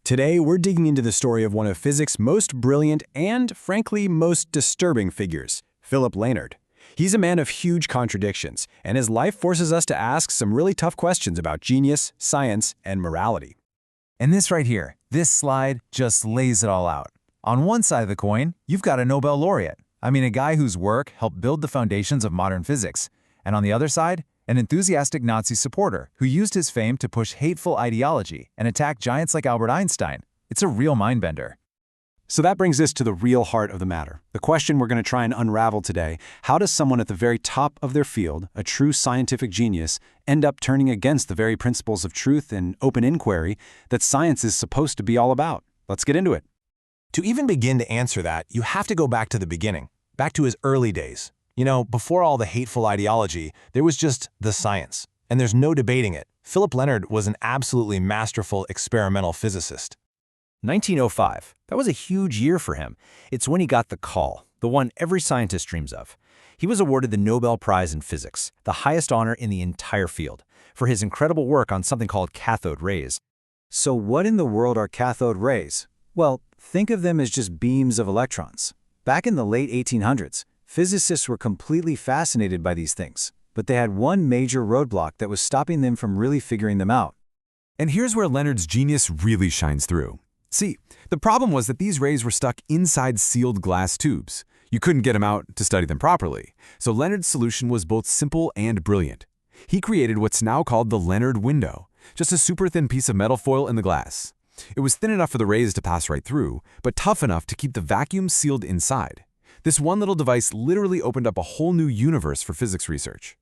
Today, we're digging into the story of one of physics' most brilliant and, frankly, most disturbing figures, Philipp Lenard. He's a man of huge contradictions, and his life forces us to ask some really tough questions about genius, science, and morality. And this right here, this slide just lays it all out. On one side of the coin, you've got a Nobel Laureate. A guy whose work helped build the foundations of modern physics. And on the other side, an enthusiastic Nazi supporter who used his fame to push hateful ideology and attack giants like Albert Einstein. It's a real mind-bender. So that brings us to the real heart of the matter. The question we're going to try and unravel today: how does someone at the very top of their field, a true scientific genius, end up turning against the very principles of truth and open inquiry that science is supposed to be all about? Let's get into it. To even begin to answer that, you have to go back to the beginning, back to his early days. Before all the hateful ideology, there was just the science. And there's no debating it. Philipp Lenard was an absolutely masterful experimental physicist. 1905. That was a huge year for him. It's when he got the call, the one every scientist dreams of. He was awarded the Nobel Prize in Physics, the highest honor in the entire field, for his incredible work on something called cathode rays. So what in the world are cathode rays? Well, think of them as just beams of electrons. Back in the late 1800s, physicists were completely fascinated by these things, but they had one major roadblock that was stopping them from really figuring them out. And here's where Lenard's genius really shines through. See, the problem was that these rays were stuck inside sealed glass tubes. You couldn't get them out to study them properly. So Lenard's solution was both simple and brilliant. He created what's now called the Lenard Window, just a super thin piece of metal foil in the glass. It was thin enough for the rays to pass right through, but tough enough to keep the vacuum sealed inside. This one little device literally opened up a whole new universe for physics research.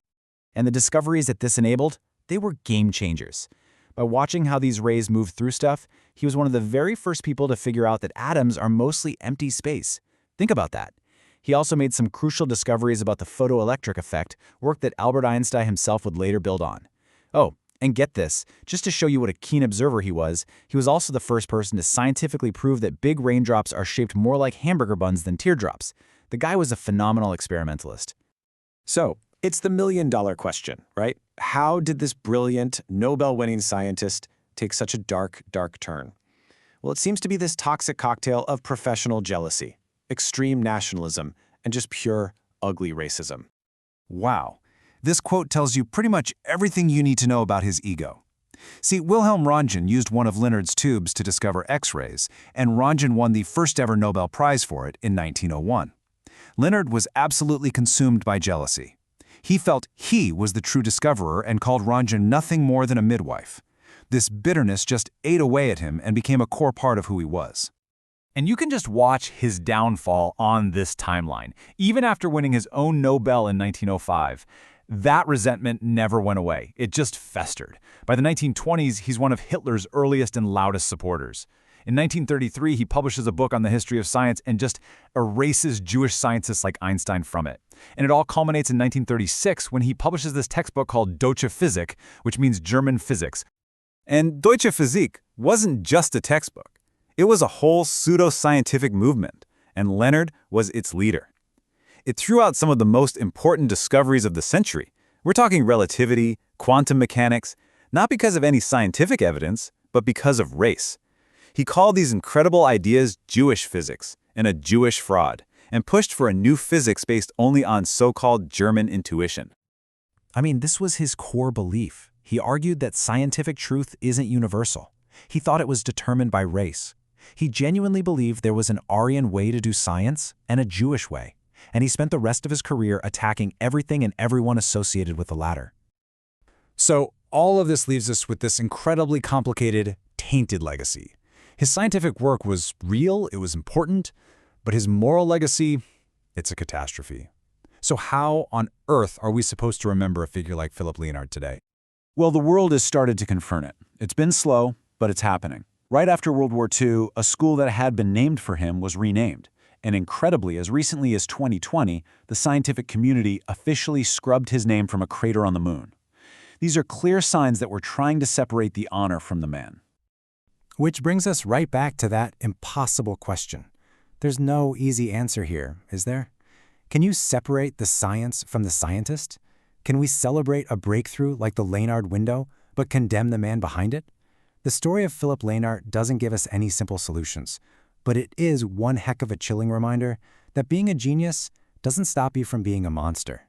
And the discoveries that this enabled, they were game changers. By watching how these rays move through stuff, he was one of the very first people to figure out that atoms are mostly empty space. Think about that. He also made some crucial discoveries about the photoelectric effect, work that Albert Einstein himself would later build on. Oh, and get this, just to show you what a keen observer he was also the first person to scientifically prove that big raindrops are shaped more like hamburger buns than teardrops. The guy was a phenomenal experimentalist. So, it's the million-dollar question, right? How did this brilliant, Nobel-winning scientist take such a dark, dark turn? Well, it seems to be this toxic cocktail of professional jealousy, extreme nationalism, and just pure, ugly racism. Wow. This quote tells you pretty much everything you need to know about his ego. See, Wilhelm Röntgen used one of Lenard's tubes to discover X-rays, and Röntgen won the first ever Nobel Prize for it in 1901. Lenard was absolutely consumed by jealousy. He felt he was the true discoverer and called Röntgen nothing more than a midwife. This bitterness just ate away at him and became a core part of who he was. And you can just watch his downfall on this timeline. Even after winning his own Nobel in 1905, that resentment never went away. It just festered. By the 1920s, he's one of Hitler's earliest and loudest supporters. In 1933, he publishes a book on the history of science and just erases Jewish scientists like Einstein from it. And it all culminates in 1936 when he publishes this textbook called Deutsche Physik, which means German physics. And Deutsche Physik wasn't just a textbook. It was a whole pseudo-scientific movement, and Lenard was its leader. It threw out some of the most important discoveries of the century. We're talking relativity, quantum mechanics, not because of any scientific evidence, but because of race. He called these incredible ideas Jewish physics and a Jewish fraud, and pushed for a new physics based only on so-called German intuition. This was his core belief. He argued that scientific truth isn't universal. He thought it was determined by race. He genuinely believed there was an Aryan way to do science and a Jewish way, and he spent the rest of his career attacking everything and everyone associated with the latter. So, all of this leaves us with this incredibly complicated, tainted legacy. His scientific work was real, it was important, but his moral legacy, it's a catastrophe. So how on earth are we supposed to remember a figure like Philipp Lenard today? Well, the world has started to confront it. It's been slow, but it's happening. Right after World War II, a school that had been named for him was renamed. And incredibly, as recently as 2020, the scientific community officially scrubbed his name from a crater on the moon. These are clear signs that we're trying to separate the honor from the man. Which brings us right back to that impossible question. There's no easy answer here, is there? Can you separate the science from the scientist? Can we celebrate a breakthrough like the Lenard Window, but condemn the man behind it? The story of Philipp Lenard doesn't give us any simple solutions, but it is one heck of a chilling reminder that being a genius doesn't stop you from being a monster.